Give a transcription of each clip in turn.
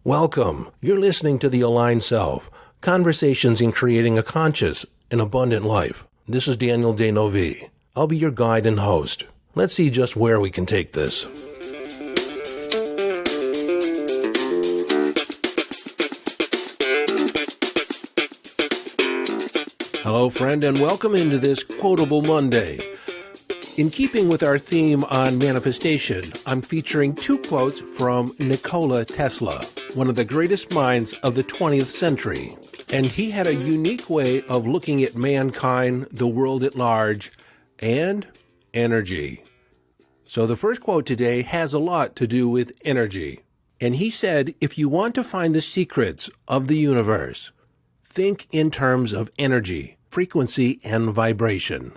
Welcome. You're listening to The Aligned Self, Conversations in Creating a Conscious and Abundant Life. This is Daniel Denovi. I'll be your guide and host. Let's see just where we can take this. Hello, friend, and welcome into this Quotable Monday. In keeping with our theme on manifestation, I'm featuring two quotes from Nikola Tesla, one of the greatest minds of the 20th century. And he had a unique way of looking at mankind, the world at large, and energy. So the first quote today has a lot to do with energy. And he said, if you want to find the secrets of the universe, think in terms of energy, frequency, and vibration.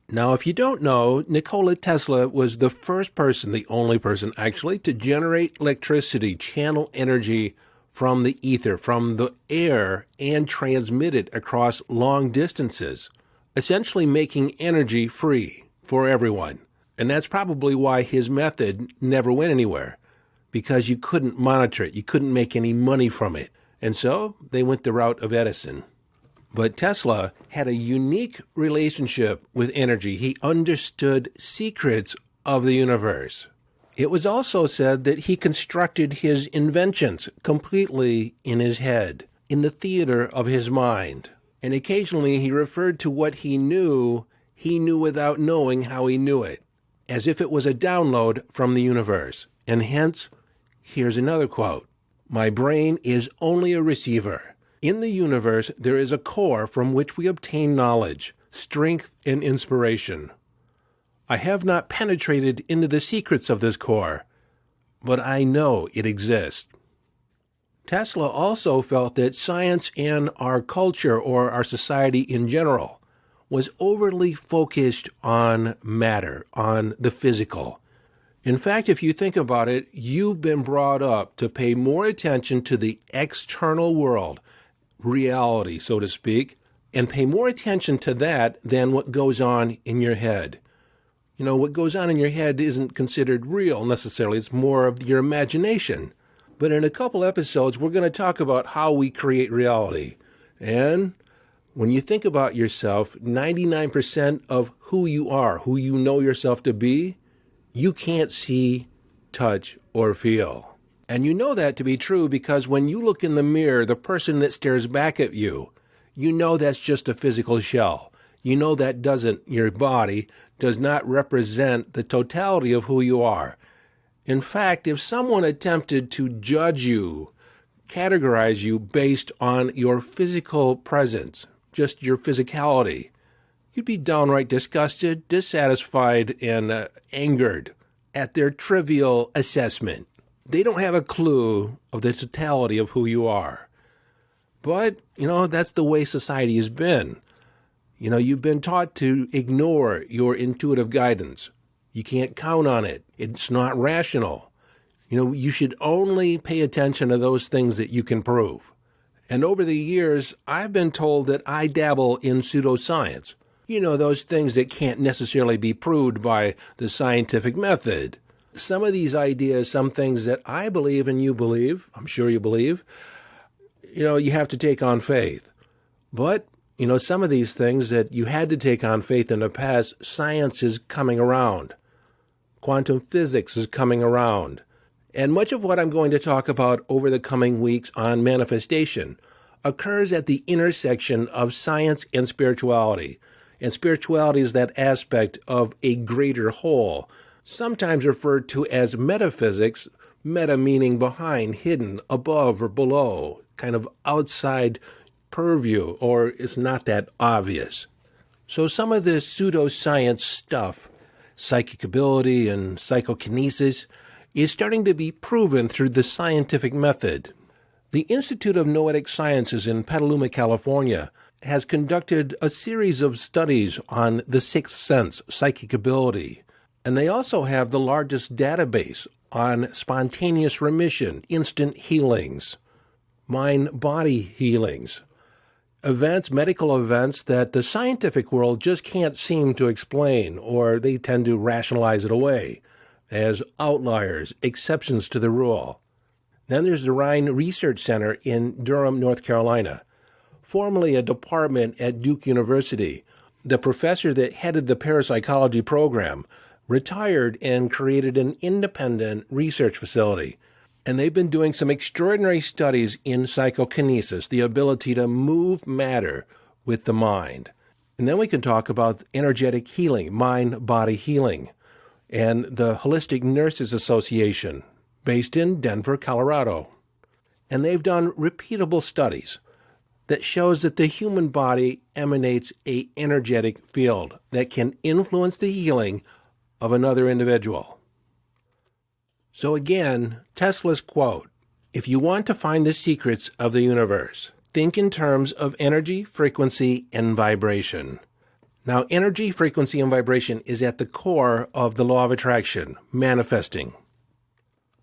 Now, if you don't know, Nikola Tesla was the first person, the only person actually, to generate electricity, channel energy from the ether, from the air, and transmit it across long distances, essentially making energy free for everyone. And that's probably why his method never went anywhere, because you couldn't monitor it, you couldn't make any money from it. And so they went the route of Edison. But Tesla had a unique relationship with energy. He understood secrets of the universe. It was also said that he constructed his inventions completely in his head, in the theater of his mind. And occasionally he referred to what he knew without knowing how he knew it, as if it was a download from the universe. And hence, here's another quote. My brain is only a receiver. In the universe, there is a core from which we obtain knowledge, strength, and inspiration. I have not penetrated into the secrets of this core, but I know it exists. Tesla also felt that science and our culture, or our society in general, was overly focused on matter, on the physical. In fact, if you think about it, you've been brought up to pay more attention to the external world, reality, so to speak, and pay more attention to that than what goes on in your head. You know, what goes on in your head isn't considered real necessarily. It's more of your imagination. But in a couple episodes, we're going to talk about how we create reality. And when you think about yourself, 99% of who you are, who you know yourself to be, you can't see, touch, or feel. And you know that to be true because when you look in the mirror, the person that stares back at you, you know that's just a physical shell. You know that your body does not represent the totality of who you are. In fact, if someone attempted to judge you, categorize you based on your physical presence, just your physicality, you'd be downright disgusted, dissatisfied, and angered at their trivial assessment. They don't have a clue of the totality of who you are. But, that's the way society has been. You've been taught to ignore your intuitive guidance. You can't count on it. It's not rational. You should only pay attention to those things that you can prove. And over the years, I've been told that I dabble in pseudoscience. Those things that can't necessarily be proved by the scientific method. Some of these ideas, some things that I believe and you believe, I'm sure you believe, you have to take on faith. But, some of these things that you had to take on faith in the past, science is coming around. Quantum physics is coming around. And much of what I'm going to talk about over the coming weeks on manifestation occurs at the intersection of science and spirituality. And spirituality is that aspect of a greater whole, sometimes referred to as metaphysics, meta meaning behind, hidden, above, or below, kind of outside purview, or it's not that obvious. So some of this pseudoscience stuff, psychic ability and psychokinesis, is starting to be proven through the scientific method. The Institute of Noetic Sciences in Petaluma, California, has conducted a series of studies on the sixth sense, psychic ability. And they also have the largest database on spontaneous remission, instant healings, mind-body healings, medical events that the scientific world just can't seem to explain, or they tend to rationalize it away as outliers, exceptions to the rule. Then there's the Rhine Research Center in Durham, North Carolina, formerly a department at Duke University. The professor that headed the parapsychology program retired and created an independent research facility. And they've been doing some extraordinary studies in psychokinesis, the ability to move matter with the mind. And then we can talk about energetic healing, mind-body healing, and the Holistic Nurses Association, based in Denver, Colorado. And they've done repeatable studies that shows that the human body emanates an energetic field that can influence the healing of another individual. So again, Tesla's quote, "If you want to find the secrets of the universe, think in terms of energy, frequency, and vibration." Now, energy, frequency, and vibration is at the core of the law of attraction, manifesting.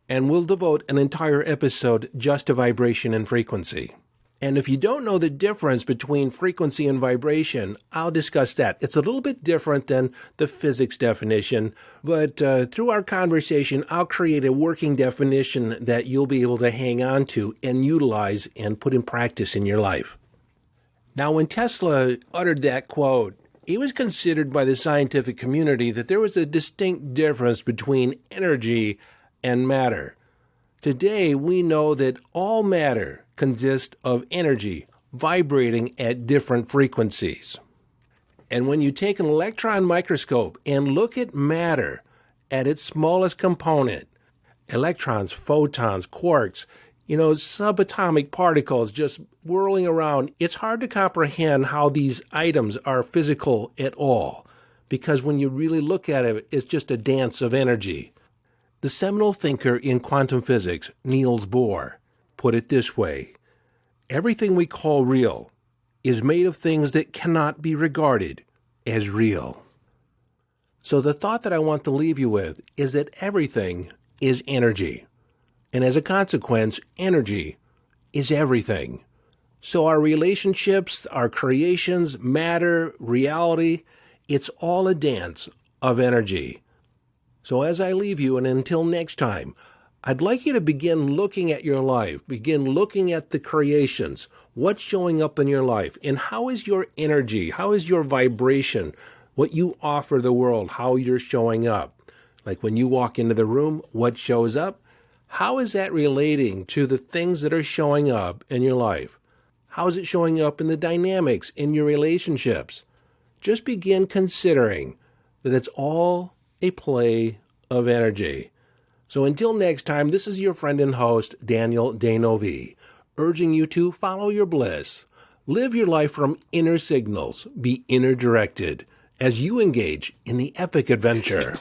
And we'll devote an entire episode just to vibration and frequency. And if you don't know the difference between frequency and vibration, I'll discuss that. It's a little bit different than the physics definition, but through our conversation, I'll create a working definition that you'll be able to hang on to and utilize and put in practice in your life. Now, when Tesla uttered that quote, it was considered by the scientific community that there was a distinct difference between energy and matter. Today, we know that all matter consists of energy vibrating at different frequencies. And when you take an electron microscope and look at matter at its smallest component, electrons, photons, quarks, subatomic particles just whirling around, it's hard to comprehend how these items are physical at all, because when you really look at it, it's just a dance of energy. The seminal thinker in quantum physics, Niels Bohr, put it this way: everything we call real is made of things that cannot be regarded as real. So the thought that I want to leave you with is that everything is energy. And as a consequence, energy is everything. So our relationships, our creations, matter, reality, it's all a dance of energy. So as I leave you, and until next time, I'd like you to begin looking at your life, begin looking at the creations, what's showing up in your life, and how is your energy, how is your vibration, what you offer the world, how you're showing up. Like when you walk into the room, what shows up? How is that relating to the things that are showing up in your life? How is it showing up in the dynamics in your relationships? Just begin considering that it's all a play of energy. So until next time, this is your friend and host, Daniel Danovi, urging you to follow your bliss. Live your life from inner signals. Be inner directed as you engage in the epic adventure.